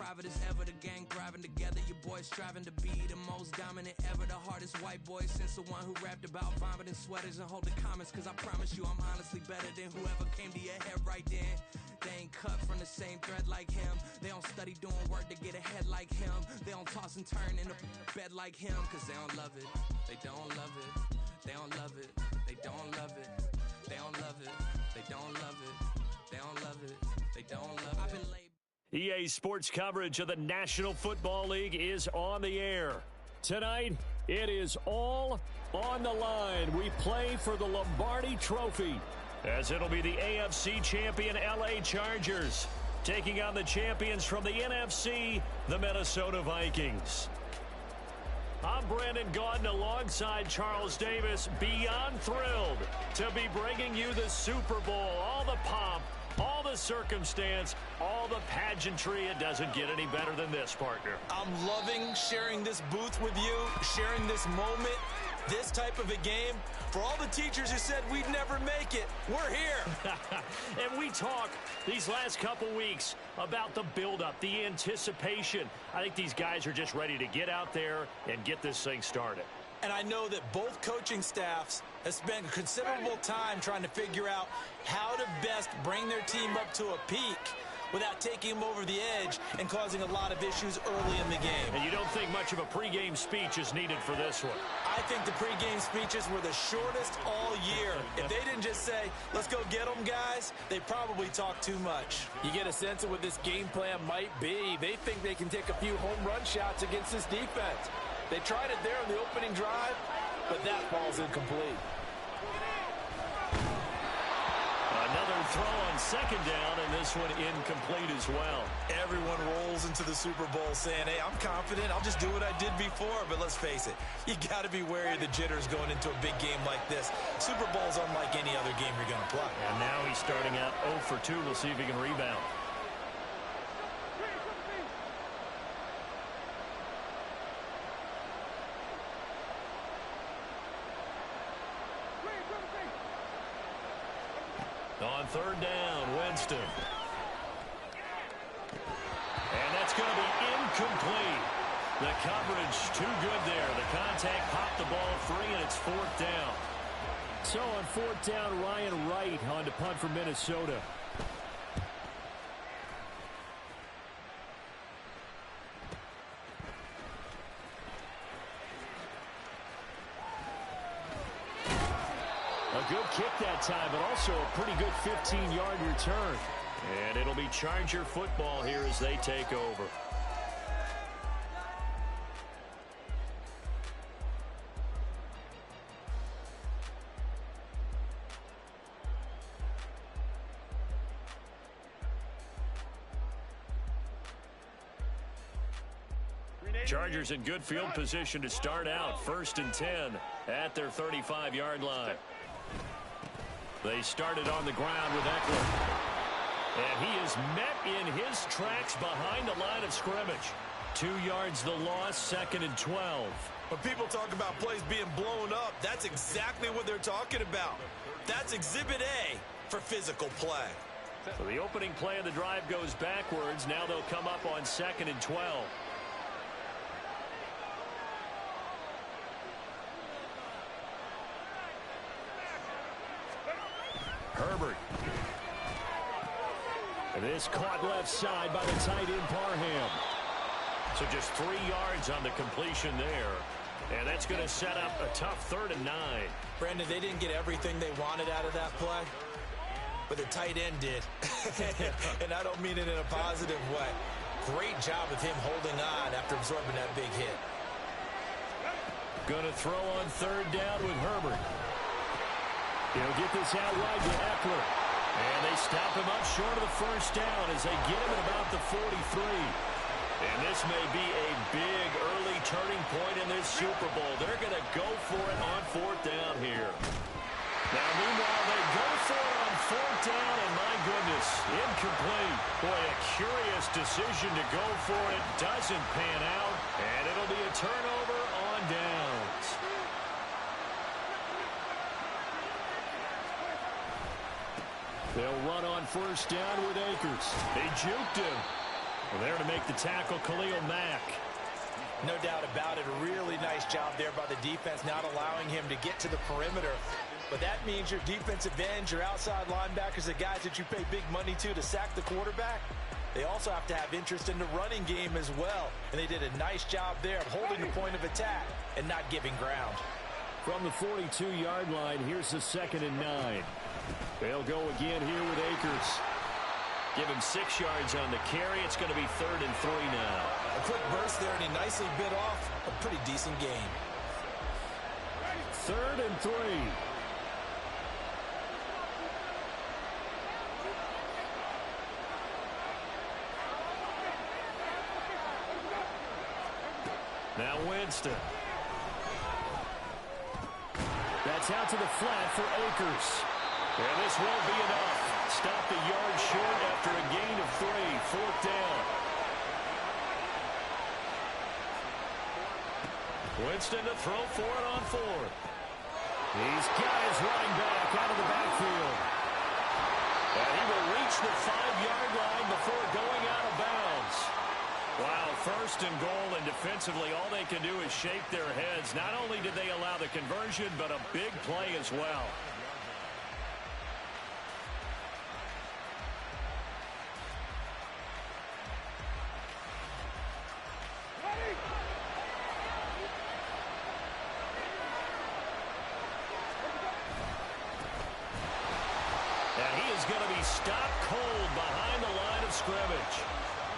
private as ever. The gang thriving together, your boys striving to be the most dominant ever. The hardest white boy since the one who rapped about vomiting sweaters and holding comments. Cause I promise you I'm honestly better than whoever came to your head right then. They ain't cut from the same thread like him. They don't study doing work to get ahead like him. They don't toss and turn in the bed like him. Cause they don't love it, they don't love it. They don't love it, they don't love it. They don't love it, they don't love it. They don't love it, they don't love it. I've been late. EA Sports coverage of the National Football League is on the air. Tonight, it is all on the line. We play for the Lombardi Trophy, as it'll be the AFC champion LA Chargers taking on the champions from the NFC, the Minnesota Vikings. I'm Brandon Gaudin alongside Charles Davis, beyond thrilled to be bringing you the Super Bowl. All the pomp, all the circumstance, all the pageantry. It doesn't get any better than this, partner. I'm loving sharing this booth with you, sharing this moment, this type of a game. For all the teachers who said we'd never make it, we're here. And we talk these last couple weeks about the buildup, the anticipation. I think these guys are just ready to get out there and get this thing started. And I know that both coaching staffs have spent considerable time trying to figure out how to best bring their team up to a peak without taking them over the edge and causing a lot of issues early in the game. And you don't think much of a pregame speech is needed for this one? I think the pregame speeches were the shortest all year. If they didn't just say, let's go get them, guys, they probably talk too much. You get a sense of what this game plan might be. They think they can take a few home run shots against this defense. They tried it there in the opening drive, but that ball's incomplete. Another throw on second down, and this one incomplete as well. Everyone rolls into the Super Bowl saying, hey, I'm confident. I'll just do what I did before. But let's face it, you got to be wary of the jitters going into a big game like this. Super Bowl's unlike any other game you're going to play. And now he's starting out 0 for 2. We'll see if he can rebound. On third down, Winston. And that's going to be incomplete. The coverage too good there. The contact popped the ball free, and it's fourth down. So on fourth down, Ryan Wright on to punt for Minnesota. A good kick that time, but also a pretty good 15-yard return. And it'll be Charger football here as they take over. Chargers in good field position to start out. 1st and 10 at their 35-yard line. They started on the ground with Eckler. And he is met in his tracks behind the line of scrimmage. 2 yards the loss, 2nd and 12. When people talk about plays being blown up, that's exactly what they're talking about. That's Exhibit A for physical play. So the opening play of the drive goes backwards. Now they'll come up on 2nd and 12. Herbert. And this caught left side by the tight end Parham. So just 3 yards on the completion there. And that's going to set up a tough 3rd and 9. Brandon, they didn't get everything they wanted out of that play, but the tight end did. And I don't mean it in a positive way. Great job of him holding on after absorbing that big hit. Going to throw on 3rd down with Herbert. He'll get this out wide to Eckler. And they stop him up short of the 1st down as they get him at about the 43. And this may be a big early turning point in this Super Bowl. They're going to go for it on 4th down here. Now, meanwhile, they go for it on 4th down, and my goodness, incomplete. Boy, a curious decision to go for it. Doesn't pan out, and it'll be a turnover on downs. They'll run on 1st down with Akers. They juked him. Well, there to make the tackle, Khalil Mack. No doubt about it. A really nice job there by the defense, not allowing him to get to the perimeter. But that means your defensive ends, your outside linebackers, the guys that you pay big money to sack the quarterback, they also have to have interest in the running game as well. And they did a nice job there of holding the point of attack and not giving ground. From the 42-yard line, here's the 2nd and 9. They'll go again here with Akers. Give him 6 yards on the carry. It's going to be 3rd and 3 now. A quick burst there, and he nicely bit off a pretty decent game. 3rd and 3. Now Winston. That's out to the flat for Akers. And this won't be enough. Stopped a yard short after a gain of 3. 4th down. Winston to throw for it on 4th. He's got his running back out of the backfield. And he will reach the 5-yard line before going out of bounds. Wow, 1st and goal, and defensively all they can do is shake their heads. Not only did they allow the conversion, but a big play as well. And he is going to be stopped cold behind the line of scrimmage.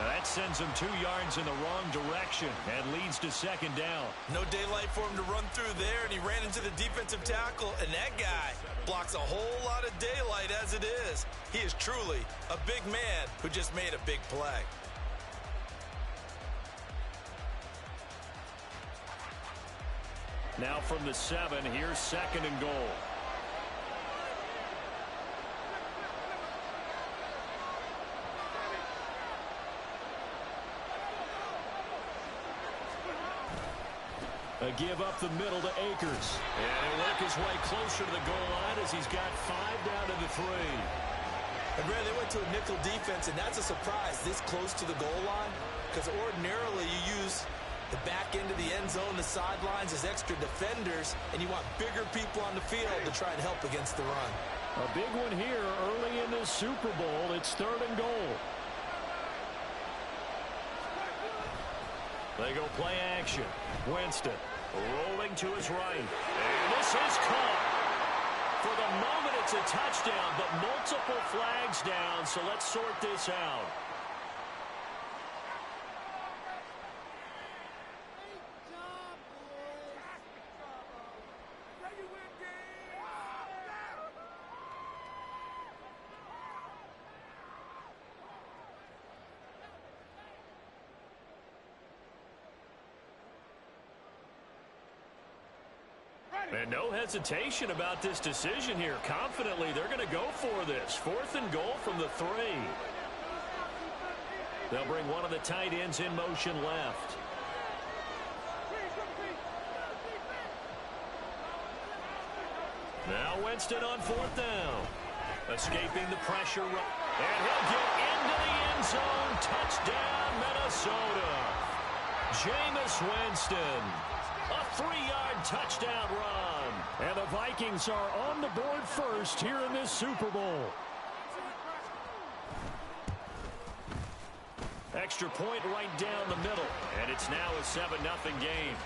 Now that sends him 2 yards in the wrong direction and leads to 2nd down. No daylight for him to run through there, and he ran into the defensive tackle, and that guy blocks a whole lot of daylight as it is. He is truly a big man who just made a big play. Now from the 7, here's 2nd and goal. A give up the middle to Akers. And he'll work his way closer to the goal line as he's got 5 down to the 3. And Brad, they went to a nickel defense, and that's a surprise this close to the goal line, because ordinarily you use the back end of the end zone, the sidelines as extra defenders, and you want bigger people on the field to try and help against the run. A big one here early in this Super Bowl. It's 3rd and goal. They go play action. Winston rolling to his right. And this is caught. For the moment, it's a touchdown, but multiple flags down, so let's sort this out. And no hesitation about this decision here. Confidently, they're going to go for this. 4th and goal from the 3. They'll bring one of the tight ends in motion left. Now Winston on 4th down. Escaping the pressure. And he'll get into the end zone. Touchdown, Minnesota. Jameis Winston. A 3-yard touchdown run. And the Vikings are on the board first here in this Super Bowl. Extra point right down the middle. And it's now a 7-0 game.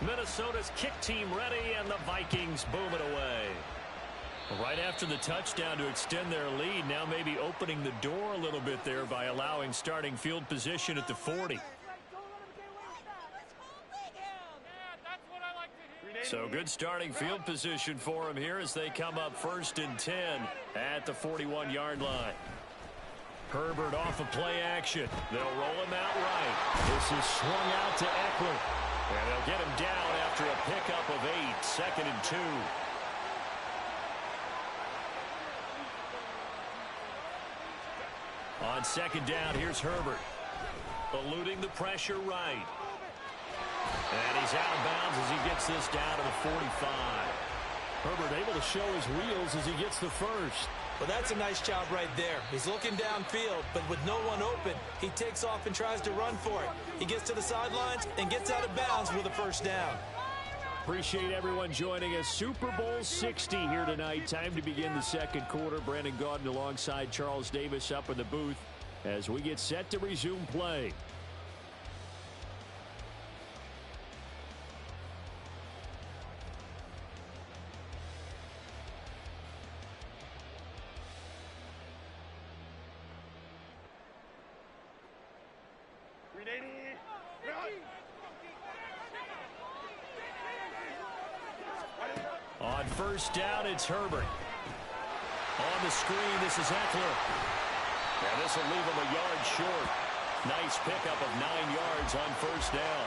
Minnesota's kick team ready, and the Vikings boom it away. Right after the touchdown to extend their lead, now maybe opening the door a little bit there by allowing starting field position at the 40. So good starting field position for them here as they come up 1st and 10 at the 41-yard line. Herbert off of play action. They'll roll him out right. This is swung out to Eckler. And they'll get him down after a pickup of 8, 2nd and 2. On 2nd down, here's Herbert. Eluding the pressure right. And he's out of bounds as he gets this down to the 45. Herbert able to show his wheels as he gets the first. Well, that's a nice job right there. He's looking downfield, but with no one open, he takes off and tries to run for it. He gets to the sidelines and gets out of bounds with a first down. Appreciate everyone joining us. Super Bowl 60 here tonight. Time to begin the second quarter. Brandon Gaudin alongside Charles Davis up in the booth as we get set to resume play. On first down, it's Herbert. On the screen, this is Eckler. And this will leave him a yard short. Nice pickup of 9 yards on first down.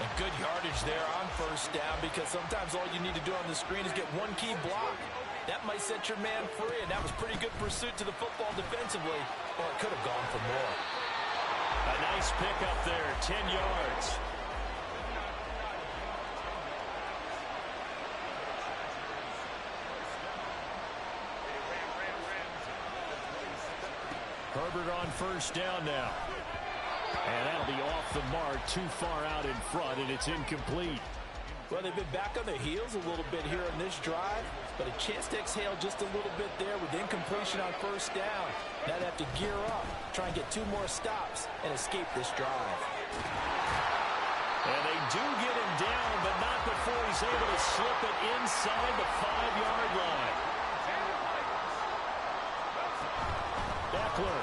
And good yardage there on first down, because sometimes all you need to do on the screen is get one key block. That might set your man free, and that was pretty good pursuit to the football defensively, or it could have gone for more. A nice pickup there, 10 yards. Herbert on first down now. And that'll be off the mark, too far out in front, and it's incomplete. Well, they've been back on their heels a little bit here on this drive, but a chance to exhale just a little bit there with incompletion on first down. Now they have to gear up, try and get 2 more stops, and escape this drive. And they do get him down, but not before he's able to slip it inside the 5-yard line. Eckler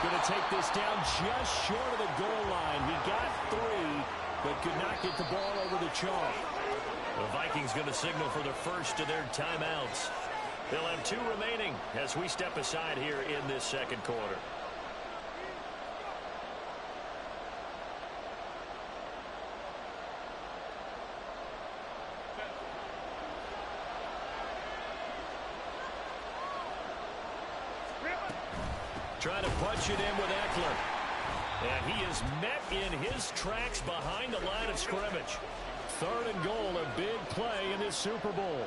going to take this down just short of the goal line. He got 3, but could not get the ball over the chalk. The Vikings going to signal for the first of their timeouts. They'll have 2 remaining as we step aside here in this second quarter. Trying to punch it in with Eckler. And he is met in his tracks behind the line of scrimmage. 3rd and goal, a big play in this Super Bowl.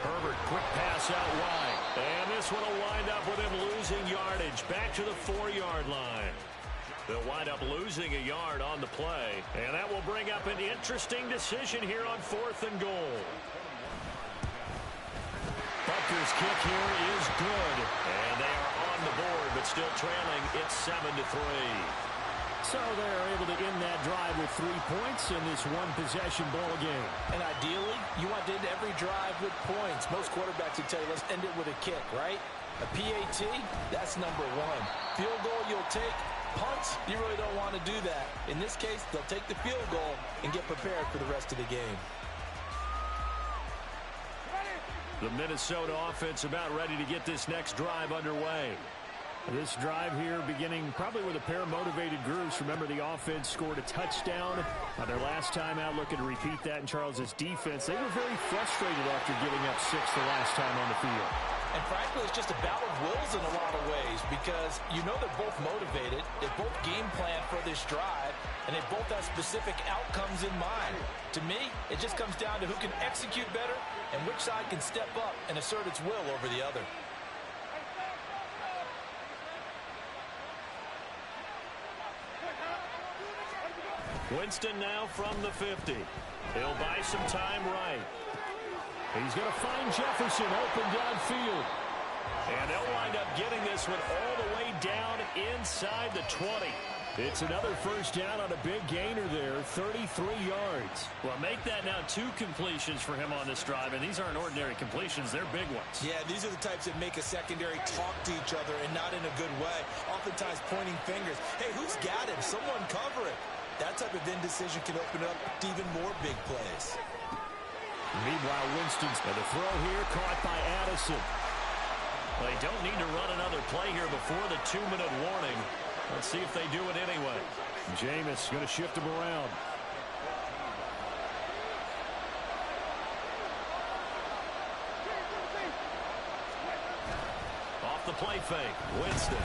Herbert, quick pass out wide. And this one will wind up with him losing yardage back to the 4-yard line. They'll wind up losing a yard on the play. And that will bring up an interesting decision here on 4th and goal. Butker's kick here is good. And they are on the board, but still trailing. It's 7-3. So they're able to end that drive with 3 points in this one-possession ball game. And ideally, you want to end every drive with points. Most quarterbacks would tell you, let's end it with a kick, right? A PAT, that's number 1. Field goal, you'll take. Punts, you really don't want to do that. In this case, they'll take the field goal and get prepared for the rest of the game. The Minnesota offense about ready to get this next drive underway. This drive here beginning probably with a pair of motivated groups. Remember, the offense scored a touchdown on their last time out. Looking to repeat that in Charles's defense. They were very frustrated after giving up 6 the last time on the field. And frankly, it's just a battle of wills in a lot of ways, because you know they're both motivated. They both game plan for this drive, and they both have specific outcomes in mind. To me, it just comes down to who can execute better and which side can step up and assert its will over the other. Winston now from the 50. He'll buy some time right. He's going to find Jefferson open downfield. And they'll wind up getting this one all the way down inside the 20. It's another first down on a big gainer there, 33 yards. Well, make that now 2 completions for him on this drive, and these aren't ordinary completions. They're big ones. Yeah, these are the types that make a secondary talk to each other, and not in a good way. Oftentimes pointing fingers. Hey, who's got him? Someone cover it. That type of indecision can open up to even more big plays. Meanwhile, Winston's and the throw here caught by Addison. They don't need to run another play here before the 2-minute warning. Let's see if they do it anyway. Jameis going to shift him around. Off the play fake, Winston.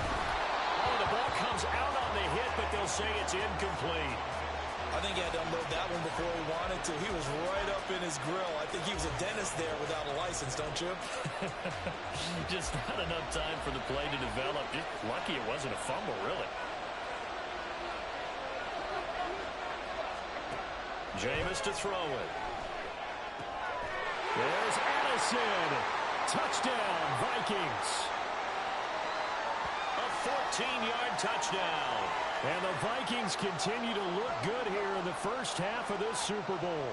Oh, the ball comes out on the hit, but they'll say it's incomplete. I think he had to unload that one before he wanted to. He was right up in his grill. I think he was a dentist there without a license, don't you? Just not enough time for the play to develop. Just lucky it wasn't a fumble, really. Jameis to throw it. There's Addison. Touchdown, Vikings. A 14-yard touchdown. And the Vikings continue to look good here in the first half of this Super Bowl.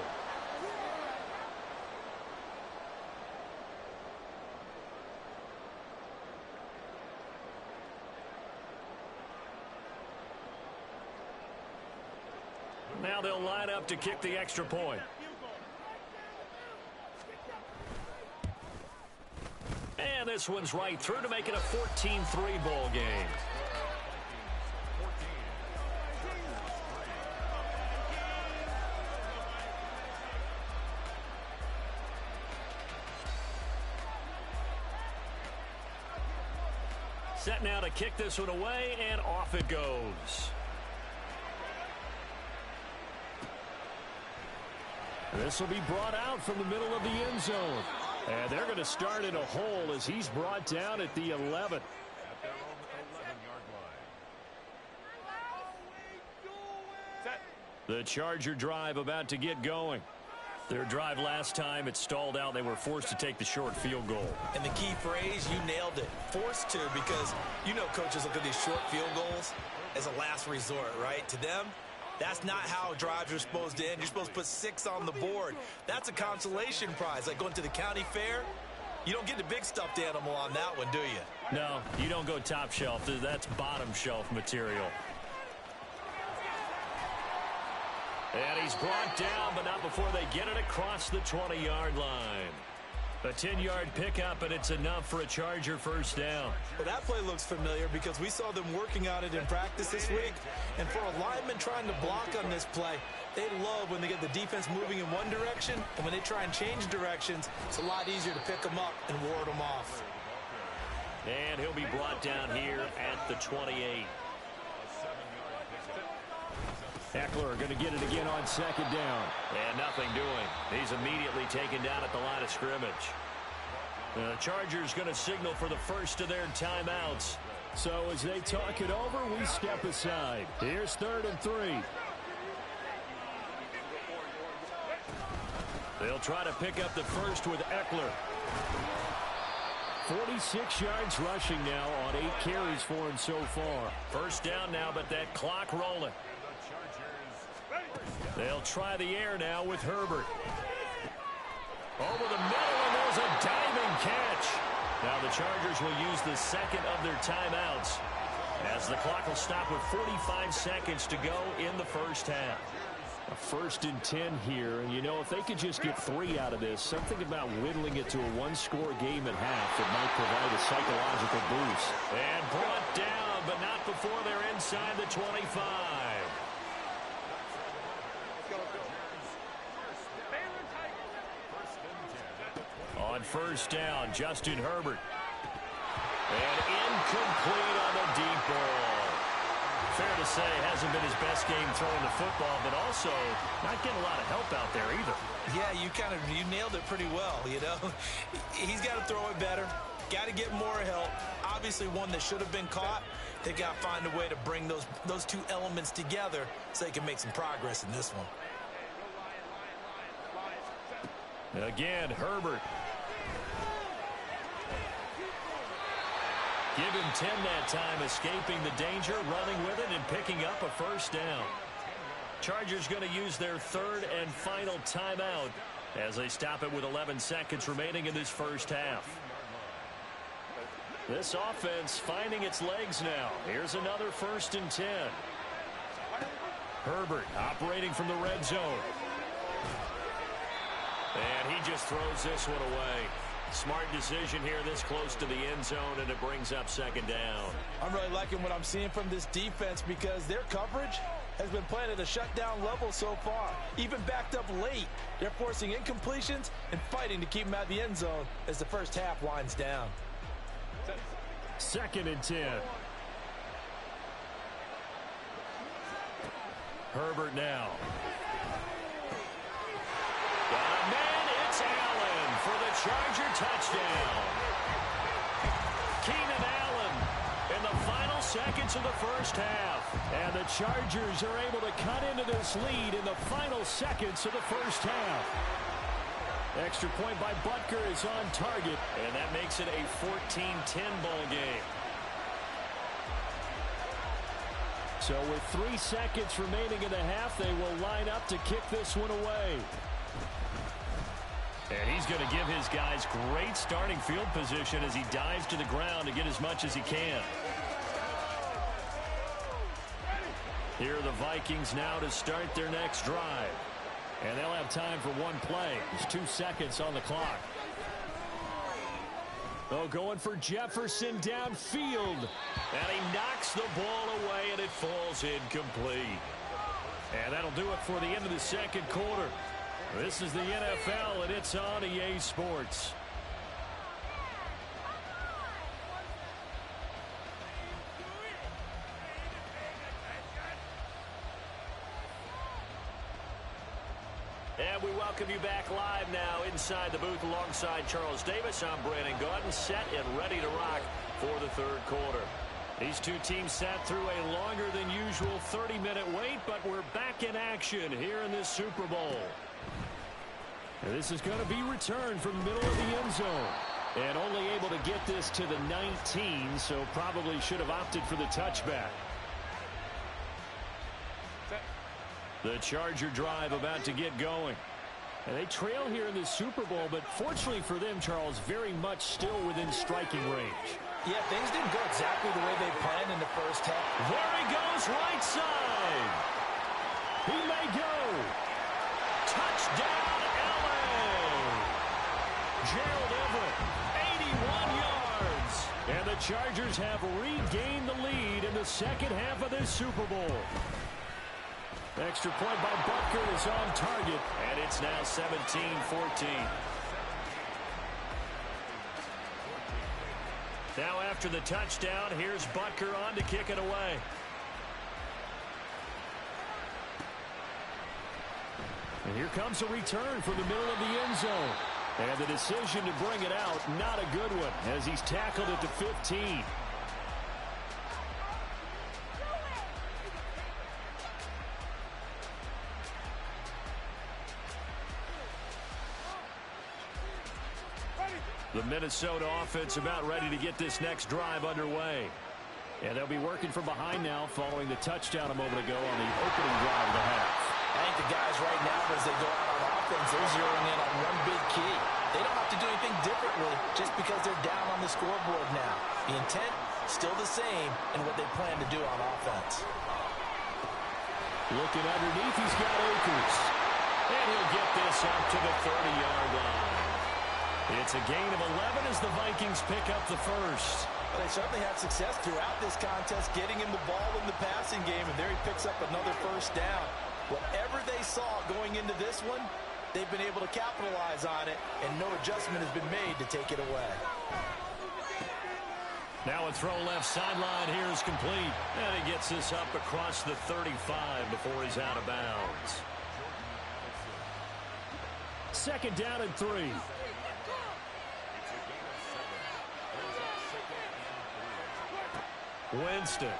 Now they'll line up to kick the extra point. And this one's right through to make it a 14-3 ball game. Set now to kick this one away, and off it goes. This will be brought out from the middle of the end zone. And they're going to start in a hole as he's brought down at the 11. The Charger drive about to get going. Their drive last time, it stalled out. They were forced to take the short field goal. And the key phrase, you nailed it. Forced to, because you know coaches look at these short field goals as a last resort, right? To them, that's not how drives are supposed to end. You're supposed to put 6 on the board. That's a consolation prize. Like going to the county fair, you don't get the big stuffed animal on that one, do you? No, you don't go top shelf. That's bottom shelf material. And he's brought down, but not before they get it across the 20-yard line. A 10-yard pickup, and it's enough for a Charger first down. Well, that play looks familiar because we saw them working on it in practice this week. And for a lineman trying to block on this play, they love when they get the defense moving in one direction. And when they try and change directions, it's a lot easier to pick them up and ward them off. And he'll be brought down here at the 28. Eckler going to get it again on second down. And nothing doing. He's immediately taken down at the line of scrimmage. The Chargers going to signal for the first of their timeouts. So as they talk it over, we step aside. Here's 3rd and 3. They'll try to pick up the first with Eckler. 46 yards rushing now on 8 carries for him so far. First down now, but that clock rolling. They'll try the air now with Herbert. Over the middle, and there's a diving catch. Now the Chargers will use the second of their timeouts as the clock will stop with 45 seconds to go in the first half. A 1st and 10 here, and you know, if they could just get 3 out of this, something about whittling it to a 1-score game at half that might provide a psychological boost. And brought down, but not before they're inside the 25. On first down, Justin Herbert. And incomplete on the deep ball. Fair to say, hasn't been his best game throwing the football, but also not getting a lot of help out there either. Yeah, you nailed it pretty well, you know. He's got to throw it better. Got to get more help. Obviously one that should have been caught. They got to find a way to bring those two elements together so they can make some progress in this one. Again, Herbert. Give him 10 that time, escaping the danger, running with it, and picking up a first down. Chargers going to use their 3rd and final timeout as they stop it with 11 seconds remaining in this first half. This offense finding its legs now. Here's another 1st and 10. Herbert operating from the red zone. And he just throws this one away. Smart decision here this close to the end zone, and it brings up 2nd down. I'm really liking what I'm seeing from this defense because their coverage has been playing at a shutdown level so far. Even backed up late, they're forcing incompletions and fighting to keep them out of the end zone as the first half winds down. 2nd and 10. Herbert now. Got a man, it's Allen for the Charger touchdown. Keenan Allen in the final seconds of the first half. And the Chargers are able to cut into this lead in the final seconds of the first half. Extra point by Butker is on target, and that makes it a 14-10 ball game. So with 3 seconds remaining in the half, they will line up to kick this one away. And he's going to give his guys great starting field position as he dives to the ground to get as much as he can. Here are the Vikings now to start their next drive. And they'll have time for one play. There's 2 seconds on the clock. Oh, going for Jefferson downfield. And he knocks the ball away, and it falls incomplete. And that'll do it for the end of the second quarter. This is the NFL, and it's on EA Sports. And we welcome you back live now inside the booth alongside Charles Davis. I'm Brandon Gaudin, set and ready to rock for the third quarter. These two teams sat through a longer than usual 30-minute wait, but we're back in action here in this Super Bowl. And this is going to be returned from the middle of the end zone. And only able to get this to the 19, so probably should have opted for the touchback. The Charger drive about to get going. And they trail here in the Super Bowl, but fortunately for them, Charles, very much still within striking range. Yeah, things didn't go exactly the way they planned in the first half. There he goes, right side. He may go. Touchdown, Allen. Gerald Everett, 81 yards. And the Chargers have regained the lead in the second half of this Super Bowl. Extra point by Butker is on target, and it's now 17-14. Now after the touchdown, here's Butker on to kick it away. And here comes a return from the middle of the end zone. And the decision to bring it out, not a good one, as he's tackled at the 15. The Minnesota offense about ready to get this next drive underway. And they'll be working from behind now following the touchdown a moment ago on the opening drive of the half. I think the guys right now, as they go out on offense, they're zeroing in on one big key. They don't have to do anything differently just because they're down on the scoreboard now. The intent, still the same in what they plan to do on offense. Looking underneath, he's got Akers. And he'll get this up to the 30-yard line. It's a gain of 11 as the Vikings pick up the first. Well, they certainly had success throughout this contest, getting him the ball in the passing game, and there he picks up another first down. Whatever they saw going into this one, they've been able to capitalize on it, and no adjustment has been made to take it away. Now a throw left sideline here is complete. And he gets this up across the 35 before he's out of bounds. Second down and 3. Winston.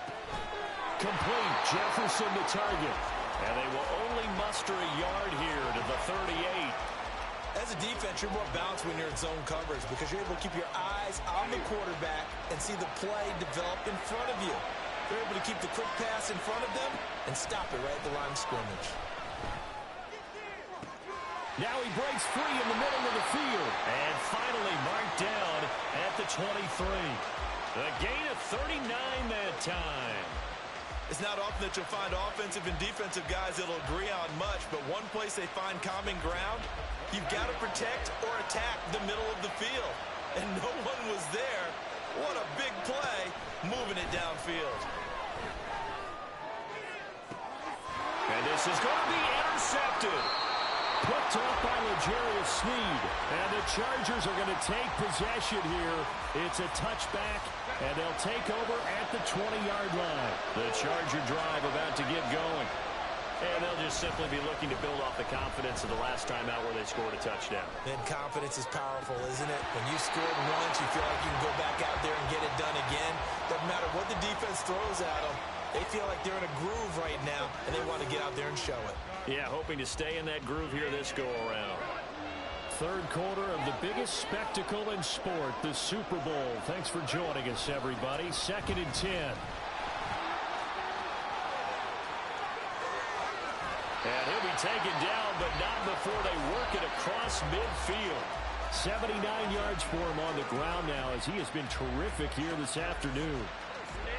Complete. Jefferson the target. And they will only muster a yard here to the 38. As a defense, you're more balanced when you're in zone coverage because you're able to keep your eyes on the quarterback and see the play develop in front of you. You're able to keep the quick pass in front of them and stop it right at the line of scrimmage. Now he breaks free in the middle of the field. And finally marked down at the 23. A gain of 39 that time. It's not often that you'll find offensive and defensive guys that'll agree on much, but one place they find common ground, you've got to protect or attack the middle of the field. And no one was there. What a big play, moving it downfield. And this is going to be intercepted. Picked up by L'Jarius Sneed. And the Chargers are going to take possession here. It's a touchback, and they'll take over at the 20-yard line. The Charger drive about to get going. And they'll just simply be looking to build off the confidence of the last time out where they scored a touchdown. And confidence is powerful, isn't it? When you scored once, you feel like you can go back out there and get it done again. Doesn't matter what the defense throws at them. They feel like they're in a groove right now, and they want to get out there and show it. Yeah, hoping to stay in that groove here this go-around. Third quarter of the biggest spectacle in sport, the Super Bowl. Thanks for joining us, everybody. 2nd and 10. And he'll be taken down, but not before they work it across midfield. 79 yards for him on the ground now, as he has been terrific here this afternoon.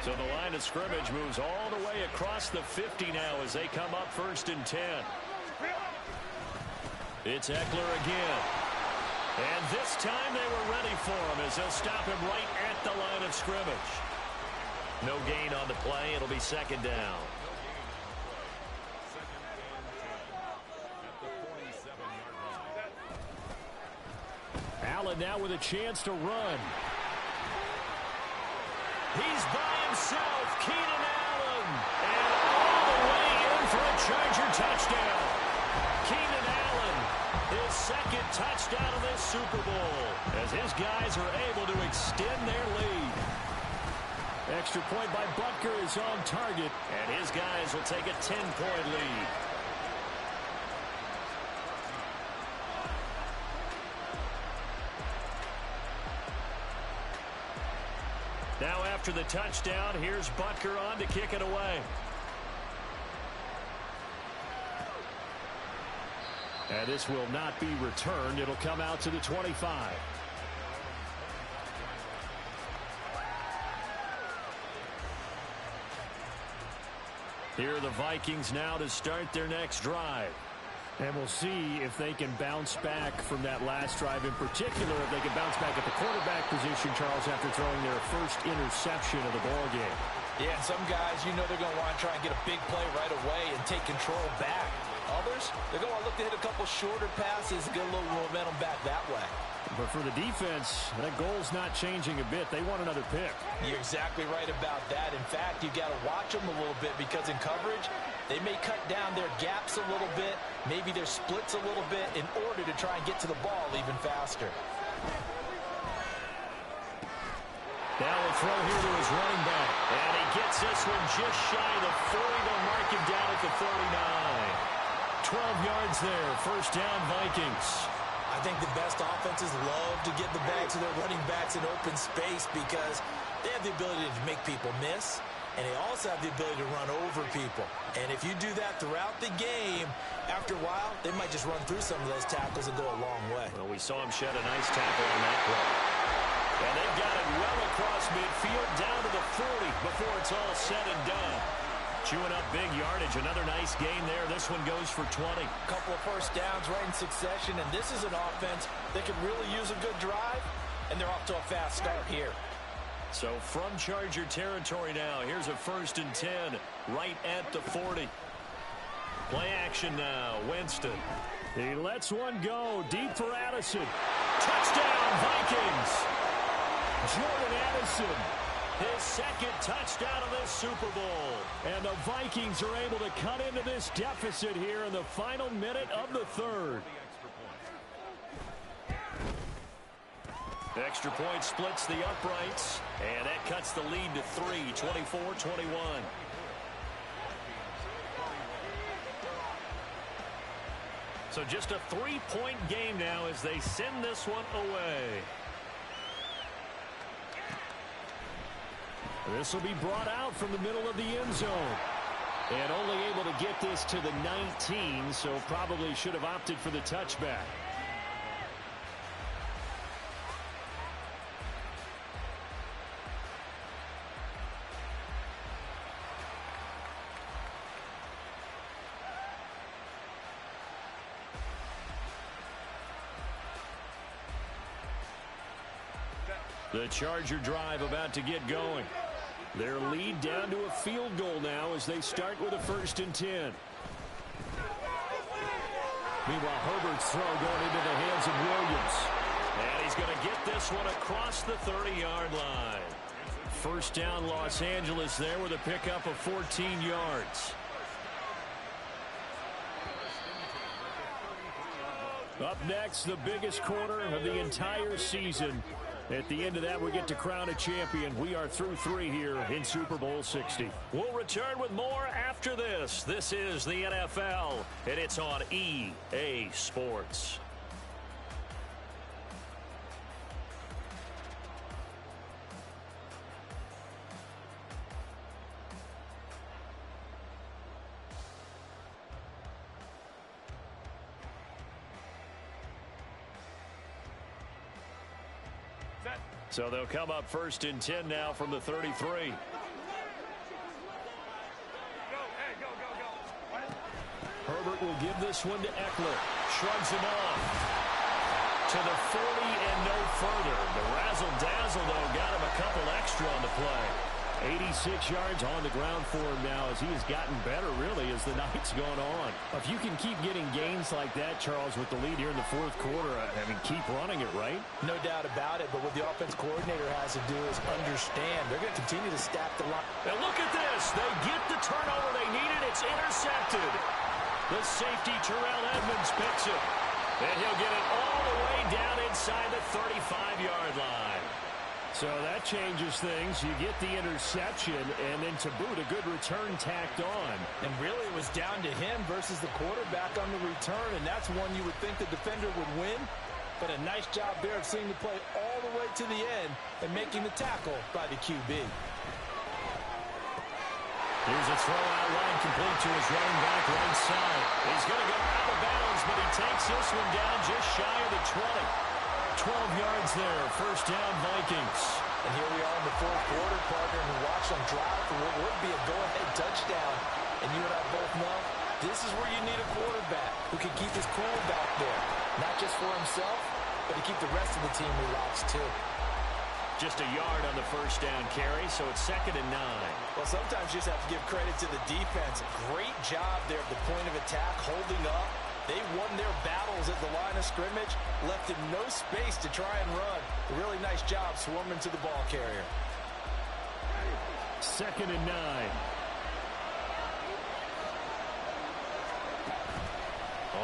So the line of scrimmage moves all the way across the 50 now as they come up 1st and 10. It's Eckler again. And this time they were ready for him as they'll stop him right at the line of scrimmage. No gain on the play. It'll be 2nd down. Allen now with a chance to run. He's by himself, Keenan Allen. And all the way in for a Charger touchdown. Keenan Allen, his 2nd touchdown of this Super Bowl, as his guys are able to extend their lead. Extra point by Butker is on target, and his guys will take a 10-point lead. Now after the touchdown, here's Butker on to kick it away. And this will not be returned. It'll come out to the 25. Here are the Vikings now to start their next drive. And we'll see if they can bounce back from that last drive, in particular, if they can bounce back at the quarterback position, Charles, after throwing their first interception of the ballgame. Yeah, and some guys, you know they're going to want to try and get a big play right away and take control back. Others, they're going to look to hit a couple shorter passes and get a little momentum back that way. But for the defense, that goal's not changing a bit. They want another pick. You're exactly right about that. In fact, you've got to watch them a little bit because in coverage, they may cut down their gaps a little bit, maybe their splits a little bit in order to try and get to the ball even faster. Now a throw here to his running back. And he gets this one just shy of the 40. They'll mark him down at the 39. 12 yards there. 1st down, Vikings. I think the best offenses love to get the ball to their running backs in open space because they have the ability to make people miss, and they also have the ability to run over people. And if you do that throughout the game, after a while, they might just run through some of those tackles and go a long way. Well, we saw him shed a nice tackle on that play. And they've got it well across midfield down to the 40 before it's all said and done. Chewing up big yardage. Another nice gain there. This one goes for 20. A couple of first downs right in succession, and this is an offense that could really use a good drive, and they're off to a fast start here. So from Charger territory now, here's a 1st and 10 right at the 40. Play action now. Winston. He lets one go deep for Addison. Touchdown, Vikings. Jordan Addison. His 2nd touchdown of this Super Bowl. And the Vikings are able to cut into this deficit here in the final minute of the 3rd. Extra point splits the uprights. And that cuts the lead to 3, 24-21. So just a 3-point game now as they send this one away. This will be brought out from the middle of the end zone. And only able to get this to the 19, so probably should have opted for the touchback. The Charger drive about to get going. Their lead down to a field goal now as they start with a 1st and 10. Meanwhile, Herbert's throw going into the hands of Williams. And he's going to get this one across the 30-yard line. 1st down, Los Angeles there with a pickup of 14 yards. Up next, the biggest quarter of the entire season. At the end of that, we get to crown a champion. We are through 3 here in Super Bowl 60. We'll return with more after this. This is the NFL, and it's on EA Sports. So they'll come up 1st and 10 now from the 33. Herbert will give this one to Eckler. Shrugs him off. To the 40 and no further. The razzle-dazzle, though, got him a couple extra on the play. 86 yards on the ground for him now as he has gotten better, really, as the night's gone on. If you can keep getting gains like that, Charles, with the lead here in the 4th quarter, I mean, keep running it, right? No doubt about it, but what the offense coordinator has to do is understand. They're going to continue to stack the line. And look at this. They get the turnover they needed. It's intercepted. The safety, Terrell Edmonds, picks it. And he'll get it all the way down inside the 35-yard line. So that changes things. You get the interception, and then to boot, a good return tacked on. And really, it was down to him versus the quarterback on the return, and that's one you would think the defender would win. But a nice job there of seeing the play all the way to the end and making the tackle by the QB. Here's a throw out line complete to his running back right side. He's going to go out of bounds, but he takes this one down just shy of the 20. 12 yards there, 1st down Vikings. And here we are in the 4th quarter, partner, and watch them drive for what would be a go-ahead touchdown. And you and I both know this is where you need a quarterback who can keep his cool back there. Not just for himself, but to keep the rest of the team relaxed too. Just a yard on the 1st down carry, so it's 2nd and 9. Well, sometimes you just have to give credit to the defense. Great job there at the point of attack, holding up. They won their battles at the line of scrimmage, left him no space to try and run. A really nice job swarming to the ball carrier. 2nd and 9.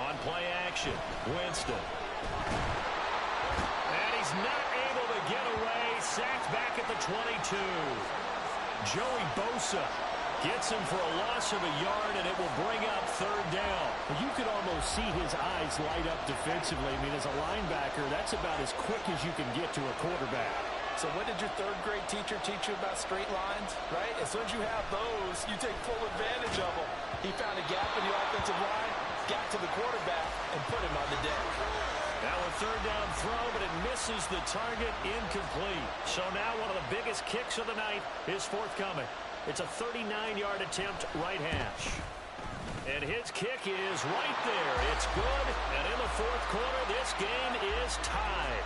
On play action, Winston. And he's not able to get away. Sacked back at the 22. Joey Bosa gets him for a loss of a yard, and it will bring up 3rd down. You could almost see his eyes light up defensively. I mean, as a linebacker, that's about as quick as you can get to a quarterback. So what did your 3rd grade teacher teach you about straight lines, right? As soon as you have those, you take full advantage of them. He found a gap in the offensive line, got to the quarterback, and put him on the deck. Now a 3rd down throw, but it misses the target, incomplete. So now one of the biggest kicks of the night is forthcoming. It's a 39-yard attempt, right hash. And his kick is right there. It's good. And in the 4th quarter, this game is tied.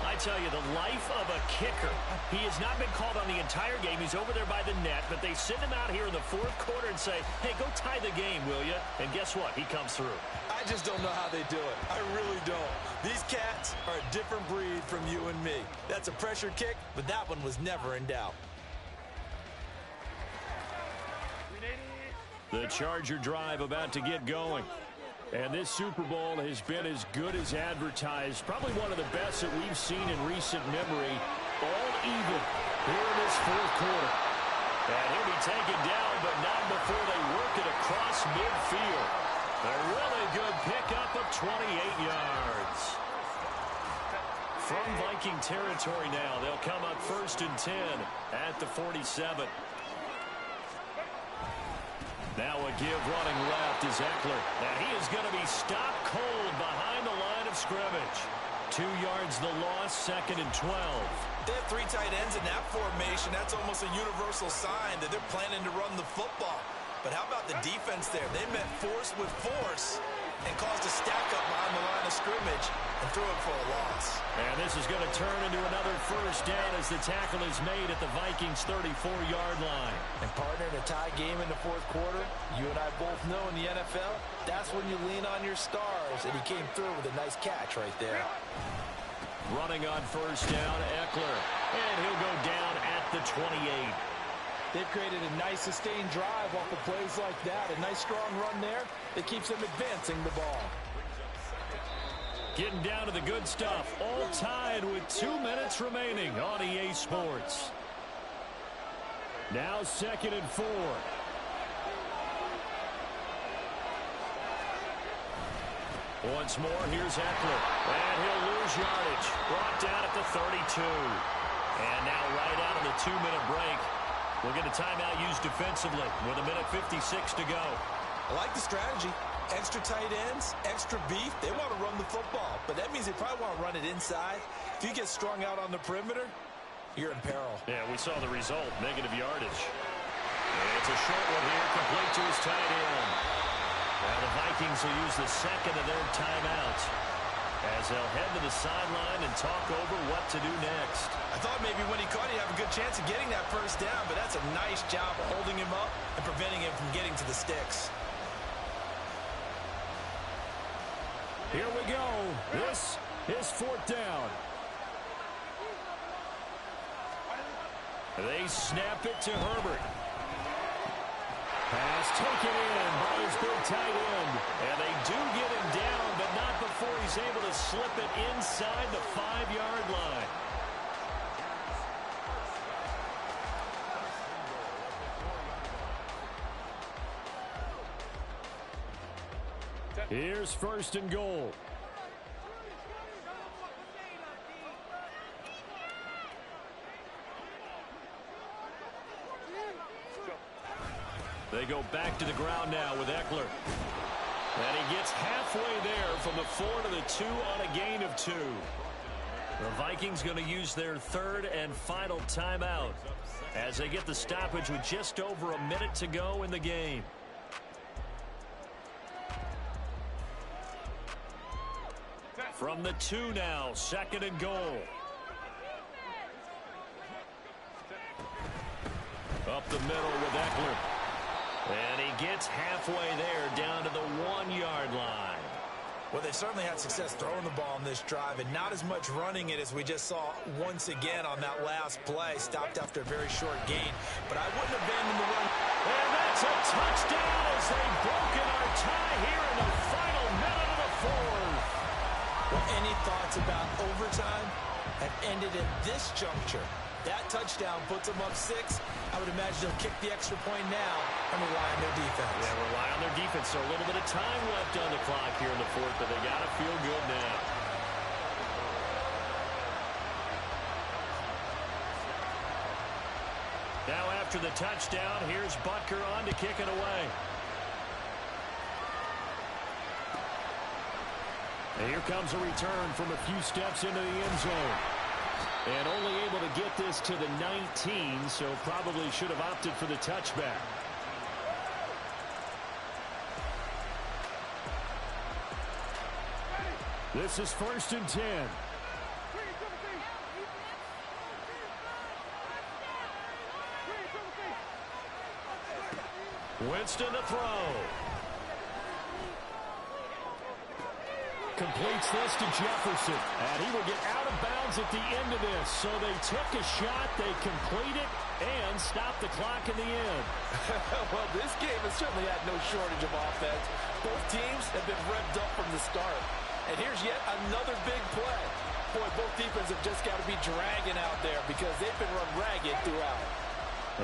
I tell you, the life of a kicker. He has not been called on the entire game. He's over there by the net, but they send him out here in the 4th quarter and say, hey, go tie the game, will you? And guess what? He comes through. I just don't know how they do it. I really don't. These cats are a different breed from you and me. That's a pressure kick, but that one was never in doubt. The Charger drive about to get going. And this Super Bowl has been as good as advertised. Probably one of the best that we've seen in recent memory. All even here in this 4th quarter. And he'll be taken down, but not before they work it across midfield. A really good pickup of 28 yards. From Viking territory now, they'll come up 1st and 10 at the 47. Now a give running left is Eckler. Now he is going to be stopped cold behind the line of scrimmage. 2 yards the loss, 2nd and 12. They have 3 tight ends in that formation. That's almost a universal sign that they're planning to run the football. But how about the defense there? They met force with force and caused a stack up behind the line of scrimmage and threw it for a loss. And this is going to turn into another 1st down as the tackle is made at the Vikings' 34-yard line. And partner, in a tie game in the 4th quarter, you and I both know in the NFL, that's when you lean on your stars. And he came through with a nice catch right there. Running on 1st down, Eckler. And he'll go down at the 28. They've created a nice sustained drive off of plays like that. A nice strong run there that keeps them advancing the ball. Getting down to the good stuff. All tied with 2 minutes remaining on EA Sports. Now 2nd and 4. Once more, here's Eckler. And he'll lose yardage. Brought down at the 32. And now right out of the 2-minute break, we'll get a timeout used defensively with 1:56 to go. I like the strategy. Extra tight ends, extra beef. They want to run the football, but that means they probably want to run it inside. If you get strung out on the perimeter, you're in peril. Yeah, we saw the result, negative yardage. And it's a short one here, complete to his tight end. Now the Vikings will use the second of their timeouts as they'll head to the sideline and talk over what to do next. I thought maybe when he caught, he'd have a good chance of getting that first down, but that's a nice job of holding him up and preventing him from getting to the sticks. Here we go. This is 4th down. They snap it to Herbert. Pass taken in by his big tight end. And they do get him down, but not before he's able to slip it inside the 5-yard line. Here's 1st and goal. They go back to the ground now with Eckler. And he gets halfway there from the 4 to the 2 on a gain of 2. The Vikings going to use their 3rd and final timeout as they get the stoppage with just over a minute to go in the game. From the 2 now, 2nd and goal. Up the middle with Eckler. And he gets halfway there down to the 1-yard line. Well, they've certainly had success throwing the ball on this drive and not as much running it as we just saw once again on that last play. Stopped after a very short gain. But I wouldn't abandon the run. And that's a touchdown as they've broken our tie here in the final minute of the 4th. Well, any thoughts about overtime have ended at this juncture. That touchdown puts them up 6. I would imagine they'll kick the extra point now and rely on their defense. Yeah, rely on their defense. So a little bit of time left on the clock here in the 4th, but they got to feel good now. Now after the touchdown, here's Butker on to kick it away. And here comes a return from a few steps into the end zone. And only able to get this to the 19, so probably should have opted for the touchback. This is 1st and 10. Winston to throw. Completes this to Jefferson. And he will get out of bounds at the end of this. So they took a shot, they complete it, and stop the clock in the end. Well, this game has certainly had no shortage of offense. Both teams have been revved up from the start. And here's yet another big play. Boy, both defenses have just got to be dragging out there because they've been run ragged throughout.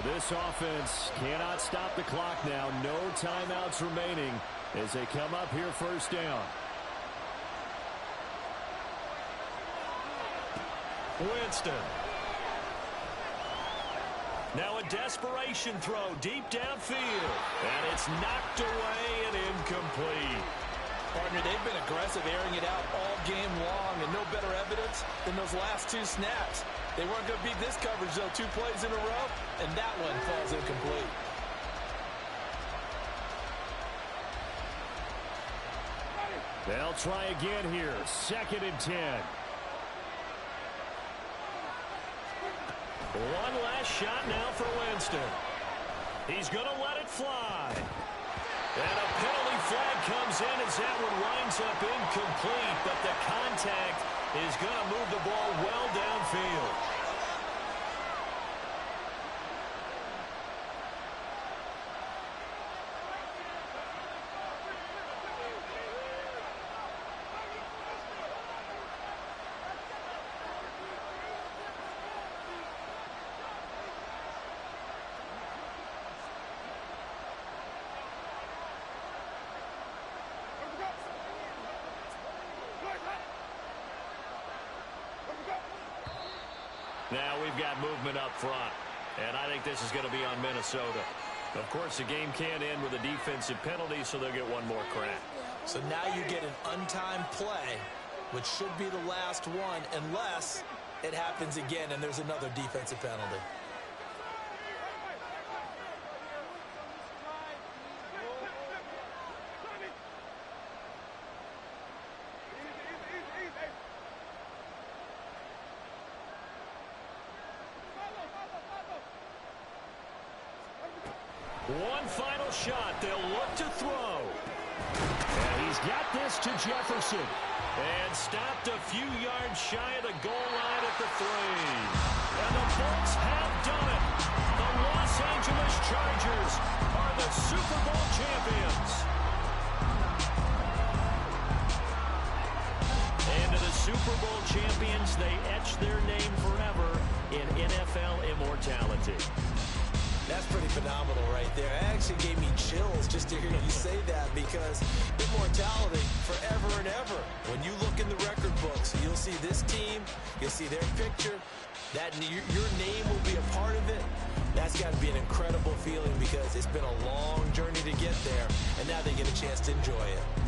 This offense cannot stop the clock now. No timeouts remaining as they come up here 1st down. Winston. Now a desperation throw deep downfield. And it's knocked away and incomplete. Partner, they've been aggressive, airing it out all game long, and no better evidence than those last 2 snaps. They weren't going to beat this coverage, though. 2 plays in a row, and that one falls incomplete. They'll try again here. 2nd and 10. One last shot now for Winston. He's going to let it fly. And a penalty flag comes in as that one winds up incomplete, but the contact is going to move the ball well downfield. Now we've got movement up front, and I think this is going to be on Minnesota. Of course, the game can't end with a defensive penalty, so they'll get one more crack. So now you get an untimed play, which should be the last one, unless it happens again and there's another defensive penalty. One final shot. They'll look to throw. And he's got this to Jefferson. And stopped a few yards shy of the goal line at the 3. And the Bolts have done it. The Los Angeles Chargers are the Super Bowl champions. And to the Super Bowl champions, they etch their name forever in NFL immortality. That's pretty phenomenal right there. It actually gave me chills just to hear you say that, because immortality forever and ever. When you look in the record books, you'll see this team, you'll see their picture, that your name will be a part of it. That's got to be an incredible feeling, because it's been a long journey to get there, and now they get a chance to enjoy it.